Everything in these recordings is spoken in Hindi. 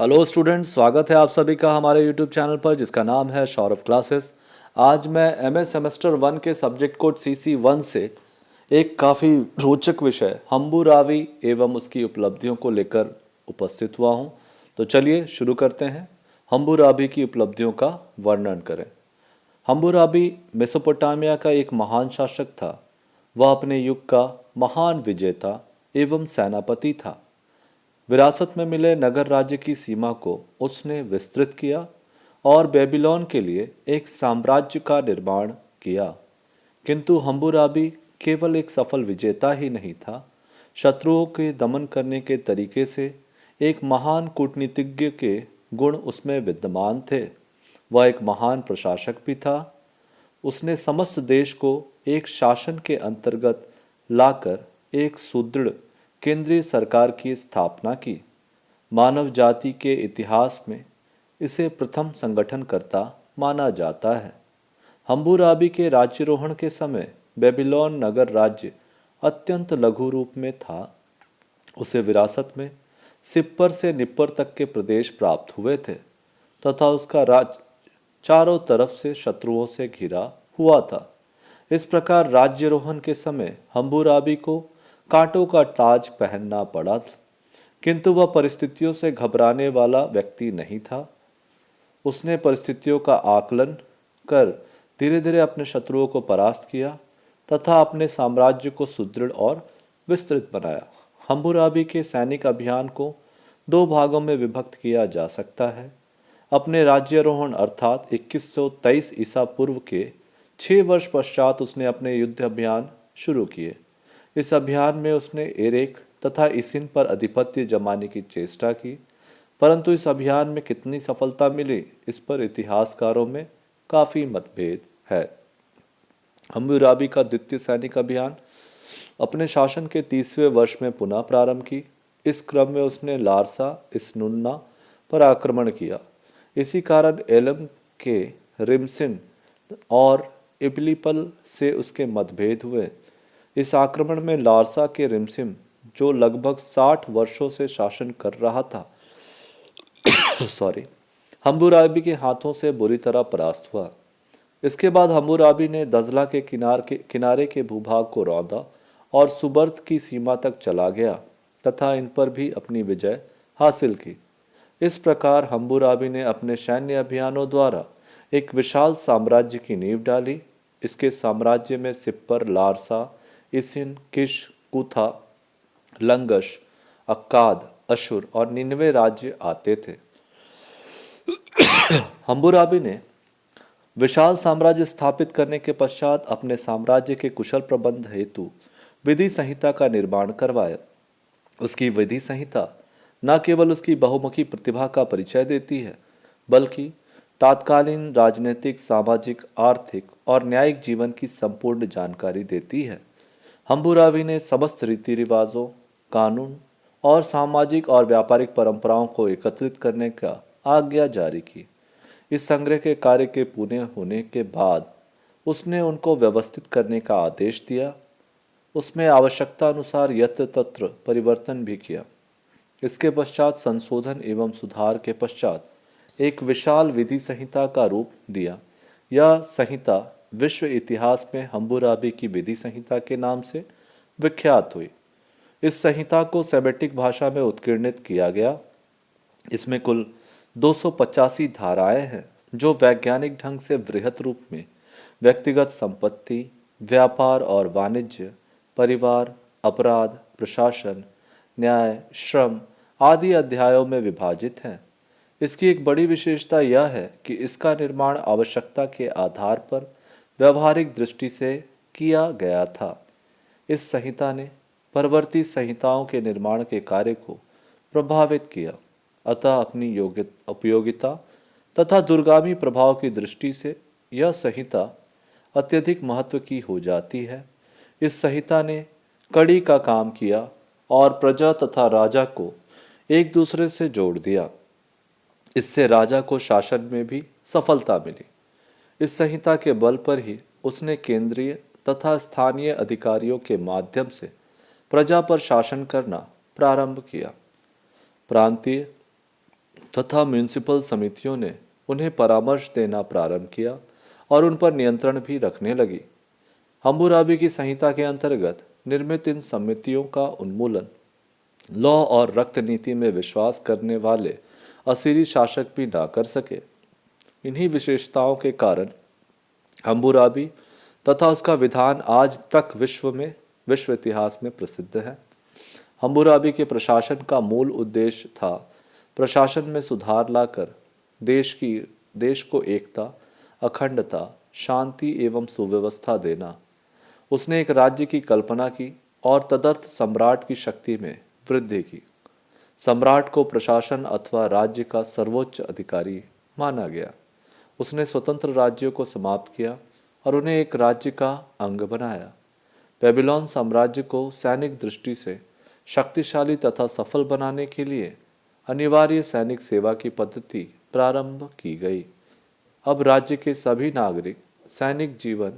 हेलो स्टूडेंट्स, स्वागत है आप सभी का हमारे यूट्यूब चैनल पर जिसका नाम है सौरभ क्लासेस। आज मैं एमए सेमेस्टर 1 के सब्जेक्ट कोड CC1 से एक काफ़ी रोचक विषय हम्बुरावी एवं उसकी उपलब्धियों को लेकर उपस्थित हुआ हूं। तो चलिए शुरू करते हैं। हम्बुरावी की उपलब्धियों का वर्णन करें। हम्बुराबी मेसोपोटामिया का एक महान शासक था। वह अपने युग का महान विजेता एवं सेनापति था। विरासत में मिले नगर राज्य की सीमा को उसने विस्तृत किया और बेबीलोन के लिए एक साम्राज्य का निर्माण किया। किंतु हम्बुराबी केवल एक सफल विजेता ही नहीं था, शत्रुओं के दमन करने के तरीके से एक महान कूटनीतिज्ञ के गुण उसमें विद्यमान थे। वह एक महान प्रशासक भी था। उसने समस्त देश को एक शासन के अंतर्गत लाकर एक सुदृढ़ केंद्रीय सरकार की स्थापना की। मानव जाति के इतिहास में इसे प्रथम संगठनकर्ता माना जाता है। हम्बुराबी के राज्यारोहण के समय बेबीलोन नगर राज्य अत्यंत लघु रूप में था। उसे विरासत में सिप्पर से निप्पर तक के प्रदेश प्राप्त हुए थे तथा उसका राज्य चारों तरफ से शत्रुओं से घिरा हुआ था। इस प्रकार राज्यारोहण के समय हम्बुराबी को कांटों का ताज पहनना पड़ा, किंतु वह परिस्थितियों से घबराने वाला व्यक्ति नहीं था। उसने परिस्थितियों का आकलन कर धीरे धीरे अपने शत्रुओं को परास्त किया तथा अपने साम्राज्य को सुदृढ़ और विस्तृत बनाया। हम्बुराबी के सैनिक अभियान को दो भागों में विभक्त किया जा सकता है। अपने राज्यारोहण अर्थात 2123 ईसा पूर्व के 6 वर्ष पश्चात उसने अपने युद्ध अभियान शुरू किए। इस अभियान में उसने एरेक तथा इसिन पर अधिपत्य जमाने की चेष्टा की, परंतु इस अभियान में कितनी सफलता मिली इस पर इतिहासकारों में काफी मतभेद है। हम्बुराबी का द्वितीय सैनिक अभियान अपने शासन के 30वें वर्ष में पुनः प्रारंभ की। इस क्रम में उसने लारसा इसनुन्ना पर आक्रमण किया। इसी कारण एलम के रिमसिन और इबलीपल से उसके मतभेद हुए। इस आक्रमण में लारसा के रिमसिम, जो लगभग 60 वर्षों से शासन कर रहा था, हम्बुराबी के हाथों से बुरी तरह परास्त हुआ। इसके बाद हम्बुराबी ने दजला के किनारे के भूभाग को रौंदा और सुबर्त की सीमा तक चला गया तथा इन पर भी अपनी विजय हासिल की। इस प्रकार हम्बुराबी ने अपने सैन्य अभियानों द्वारा एक विशाल साम्राज्य की नींव डाली। इसके साम्राज्य में सिप्पर, लारसा, इसिन, किश, कूथा, लंगश, अक्काद, अशुर और निन्वे राज्य आते थे। हम्बुराबी ने विशाल साम्राज्य स्थापित करने के पश्चात अपने साम्राज्य के कुशल प्रबंध हेतु विधि संहिता का निर्माण करवाया। उसकी विधि संहिता न केवल उसकी बहुमुखी प्रतिभा का परिचय देती है, बल्कि तात्कालीन राजनीतिक, सामाजिक, आर्थिक और न्यायिक जीवन की संपूर्ण जानकारी देती है। हम्बुरावी ने समस्त रीति रिवाजों, कानून और सामाजिक और व्यापारिक परंपराओं को एकत्रित करने का आज्ञा जारी की। इस संग्रह के कार्य के पूरे होने के बाद उसने उनको व्यवस्थित करने का आदेश दिया। उसमें आवश्यकता अनुसार यत्र तत्र परिवर्तन भी किया। इसके पश्चात संशोधन एवं सुधार के पश्चात एक विशाल विधि संहिता का रूप दिया। यह संहिता विश्व इतिहास में हम्बुराबी की विधि संहिता के नाम से विख्यात हुई। इस संहिता को सेमेटिक भाषा में उत्कीर्णित किया गया। इसमें कुल 285 धाराएं हैं, जो वैज्ञानिक ढंग से वृहत रूप में व्यक्तिगत संपत्ति, व्यापार और वाणिज्य, परिवार, अपराध, प्रशासन, न्याय, श्रम आदि अध्यायों में विभाजित हैं। इसकी एक बड़ी विशेषता यह है कि इसका निर्माण आवश्यकता के आधार पर व्यवहारिक दृष्टि से किया गया था। इस संहिता ने परवर्ती संहिताओं के निर्माण के कार्य को प्रभावित किया। अतः अपनी उपयोगिता तथा दूरगामी प्रभाव की दृष्टि से यह संहिता अत्यधिक महत्व की हो जाती है। इस संहिता ने कड़ी का काम किया और प्रजा तथा राजा को एक दूसरे से जोड़ दिया। इससे राजा को शासन में भी सफलता मिली। इस संहिता के बल पर ही उसने केंद्रीय तथा स्थानीय अधिकारियों के माध्यम से प्रजा पर शासन करना प्रारंभ किया। प्रांतीय तथा म्यूनिसिपल समितियों ने उन्हें परामर्श देना प्रारंभ किया और उन पर नियंत्रण भी रखने लगी। हम्बुराबी की संहिता के अंतर्गत निर्मित इन समितियों का उन्मूलन लौ और रक्त नीति में विश्वास करने वाले असीरी शासक भी ना कर सके। इन्हीं विशेषताओं के कारण हम्बुराबी तथा उसका विधान आज तक विश्व इतिहास में प्रसिद्ध है। हम्बुराबी के प्रशासन का मूल उद्देश्य था प्रशासन में सुधार लाकर देश को एकता, अखंडता, शांति एवं सुव्यवस्था देना। उसने एक राज्य की कल्पना की और तदर्थ सम्राट की शक्ति में वृद्धि की। सम्राट को प्रशासन अथवा राज्य का सर्वोच्च अधिकारी माना गया। उसने स्वतंत्र राज्यों को समाप्त किया और उन्हें एक राज्य का अंग बनाया। बेबीलोन साम्राज्य को सैनिक दृष्टि से शक्तिशाली तथा सफल बनाने के लिए अनिवार्य सैनिक सेवा की पद्धति प्रारंभ की गई। अब राज्य के सभी नागरिक सैनिक जीवन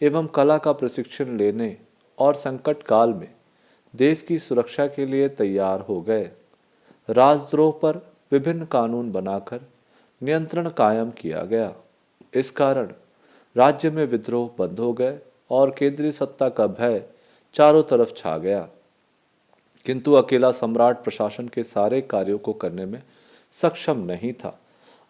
एवं कला का प्रशिक्षण लेने और संकट काल में देश की सुरक्षा के लिए तैयार हो गए। राजद्रोह पर विभिन्न कानून बनाकर नियंत्रण कायम किया गया। इस कारण राज्य में विद्रोह बंद हो गए और केंद्रीय सत्ता का भय चारों तरफ छा गया। किंतु अकेला सम्राट प्रशासन के सारे कार्यों को करने में सक्षम नहीं था।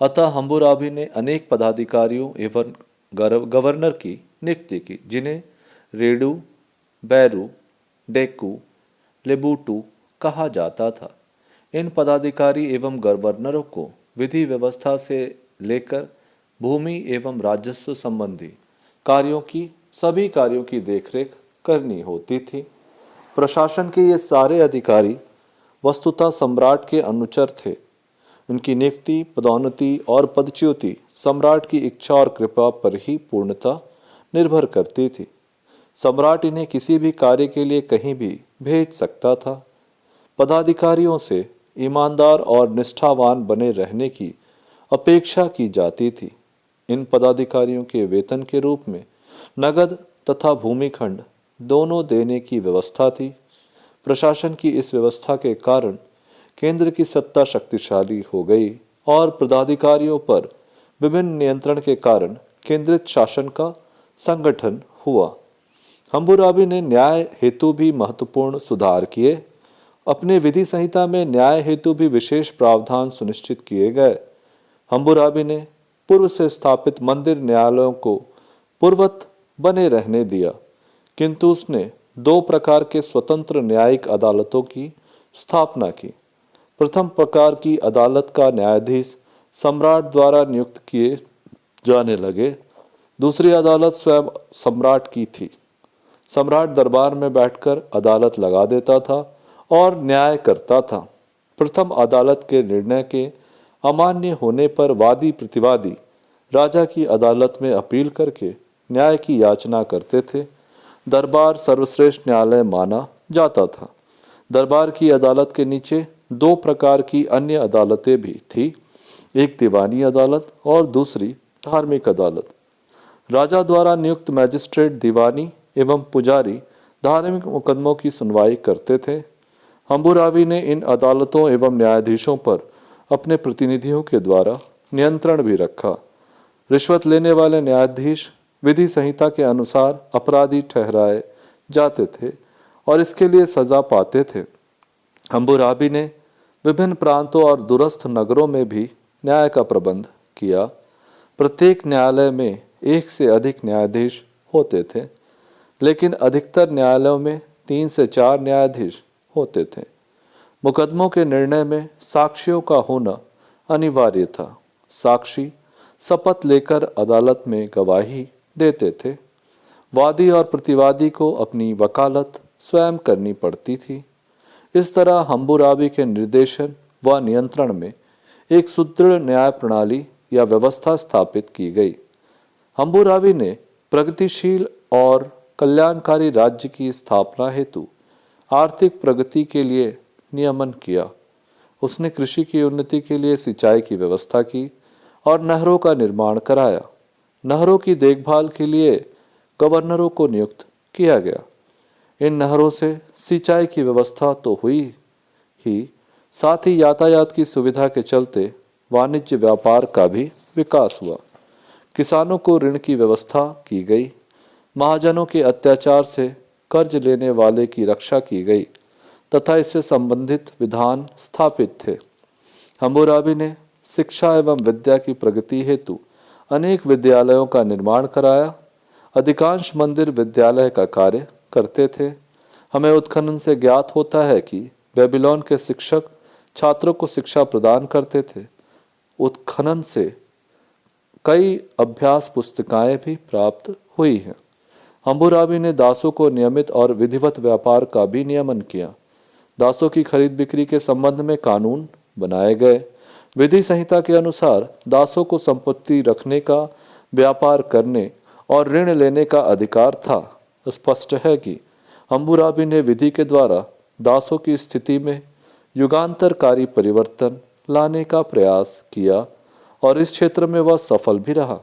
अतः हम्बुराबी ने अनेक पदाधिकारियों एवं गवर्नर की नियुक्ति की, जिन्हें रेडू, बैरू, डेकू, लेबूटू कहा जाता था। इन पदाधिकारी एवं गवर्नरों को विधि व्यवस्था से लेकर भूमि एवं राजस्व संबंधी सभी कार्यों की देखरेख करनी होती थी। प्रशासन के ये सारे अधिकारी वस्तुतः सम्राट के अनुचर थे। उनकी नियुक्ति, पदोन्नति और पदच्युति सम्राट की इच्छा और कृपा पर ही पूर्णतः निर्भर करती थी। सम्राट इन्हें किसी भी कार्य के लिए कहीं भी भेज सकता था। पदाधिकारियों से ईमानदार और निष्ठावान बने रहने की अपेक्षा की जाती थी। इन पदाधिकारियों के वेतन के रूप में नगद तथा भूमिखंड दोनों देने की व्यवस्था थी। प्रशासन की इस व्यवस्था के कारण केंद्र की सत्ता शक्तिशाली हो गई और पदाधिकारियों पर विभिन्न नियंत्रण के कारण केंद्रित शासन का संगठन हुआ। हम्बुराबी ने न्याय हेतु भी महत्वपूर्ण सुधार किए। अपने विधि संहिता में न्याय हेतु भी विशेष प्रावधान सुनिश्चित किए गए। हम्बुराबी ने पूर्व से स्थापित मंदिर न्यायालयों को पूर्ववत बने रहने दिया, किंतु उसने 2 प्रकार के स्वतंत्र न्यायिक अदालतों की स्थापना की। प्रथम प्रकार की अदालत का न्यायाधीश सम्राट द्वारा नियुक्त किए जाने लगे। दूसरी अदालत स्वयं सम्राट की थी। सम्राट दरबार में बैठकर अदालत लगा देता था और न्याय करता था। प्रथम अदालत के निर्णय के अमान्य होने पर वादी प्रतिवादी राजा की अदालत में अपील करके न्याय की याचना करते थे। दरबार सर्वश्रेष्ठ न्यायालय माना जाता था। दरबार की अदालत के नीचे 2 प्रकार की अन्य अदालतें भी थी, एक दीवानी अदालत और दूसरी धार्मिक अदालत। राजा द्वारा नियुक्त मैजिस्ट्रेट दीवानी एवं पुजारी धार्मिक मुकदमों की सुनवाई करते थे। हम्बुराबी ने इन अदालतों एवं न्यायाधीशों पर अपने प्रतिनिधियों के द्वारा नियंत्रण भी रखा। रिश्वत लेने वाले न्यायाधीश विधि संहिता के अनुसार अपराधी ठहराए जाते थे और इसके लिए सजा पाते थे। हम्बुराबी ने विभिन्न प्रांतों और दूरस्थ नगरों में भी न्याय का प्रबंध किया। प्रत्येक न्यायालय में 1 से अधिक न्यायाधीश होते थे, लेकिन अधिकतर न्यायालयों में 3 से 4 न्यायाधीश होते थे। मुकदमों के निर्णय में साक्षियों का होना अनिवार्य था। साक्षी शपथ लेकर अदालत में गवाही देते थे। वादी और प्रतिवादी को अपनी वकालत स्वयं करनी पड़ती थी। इस तरह हम्बुराबी के निर्देशन व नियंत्रण में एक सुदृढ़ न्याय प्रणाली या व्यवस्था स्थापित की गई। हम्बुराबी ने प्रगतिशील और कल्याणकारी राज्य की स्थापना हेतु आर्थिक प्रगति के लिए नियमन किया। उसने कृषि की उन्नति के लिए सिंचाई की व्यवस्था की और नहरों का निर्माण कराया। नहरों की देखभाल के लिए गवर्नरों को नियुक्त किया गया। इन नहरों से सिंचाई की व्यवस्था तो हुई ही, साथ ही यातायात की सुविधा के चलते वाणिज्य व्यापार का भी विकास हुआ। किसानों को ऋण की व्यवस्था की गई। महाजनों के अत्याचार से कर्ज लेने वाले की रक्षा की गई तथा इससे संबंधित विधान स्थापित थे। हम्बुराबी ने शिक्षा एवं विद्या की प्रगति हेतु अनेक विद्यालयों का निर्माण कराया। अधिकांश मंदिर विद्यालय का कार्य करते थे। हमें उत्खनन से ज्ञात होता है कि बेबीलोन के शिक्षक छात्रों को शिक्षा प्रदान करते थे। उत्खनन से कई अभ्यास पुस्तिकाएं भी प्राप्त हुई हैं। हम्बुराबी ने दासों को नियमित और विधिवत व्यापार का भी नियमन किया। दासों की खरीद बिक्री के संबंध में कानून बनाए गए। विधि संहिता के अनुसार दासों को संपत्ति रखने का, व्यापार करने और ऋण लेने का अधिकार था। स्पष्ट है कि हम्बुराबी ने विधि के द्वारा दासों की स्थिति में युगांतरकारी परिवर्तन लाने का प्रयास किया और इस क्षेत्र में वह सफल भी रहा।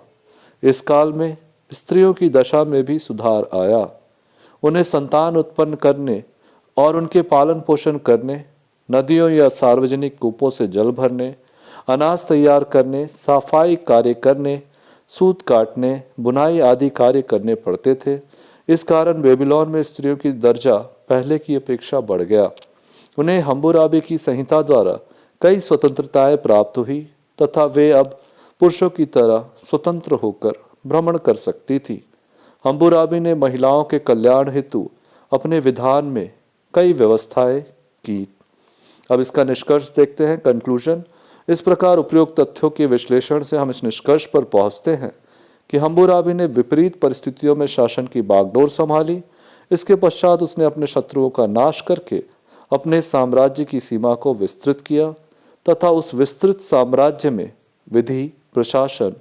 इस काल में स्त्रियों की दशा में भी सुधार आया। उन्हें संतान उत्पन्न करने और उनके पालन पोषण करने, नदियों या सार्वजनिक कूपों से जल भरने, अनाज तैयार करने, सफाई कार्य करने, सूत काटने, बुनाई आदि कार्य करने पड़ते थे। इस कारण बेबीलोन में स्त्रियों की दर्जा पहले की अपेक्षा बढ़ गया। उन्हें हम्बुराबी की संहिता द्वारा कई स्वतंत्रताएं प्राप्त हुई तथा वे अब पुरुषों की तरह स्वतंत्र होकर भ्रमण कर सकती थी। हम्बुराबी ने महिलाओं के कल्याण हेतु अपने विधान में कई व्यवस्थाएं की। अब इसका निष्कर्ष देखते हैं, कंक्लूजन। इस प्रकार उपयुक्त तथ्यों के विश्लेषण से हम इस निष्कर्ष पर पहुंचते हैं कि हम्बुराबी ने विपरीत परिस्थितियों में शासन की बागडोर संभाली। इसके पश्चात उसने अपने शत्रुओं का नाश करके अपने साम्राज्य की सीमा को विस्तृत किया तथा उस विस्तृत साम्राज्य में विधि, प्रशासन,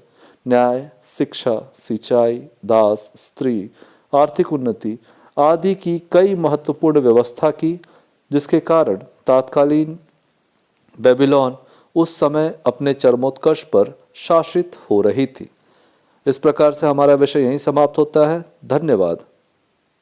न्याय, शिक्षा, सिंचाई, दास, स्त्री, आर्थिक उन्नति आदि की कई महत्वपूर्ण व्यवस्था की, जिसके कारण तत्कालीन बेबीलोन उस समय अपने चरमोत्कर्ष पर शासित हो रही थी। इस प्रकार से हमारा विषय यहीं समाप्त होता है। धन्यवाद।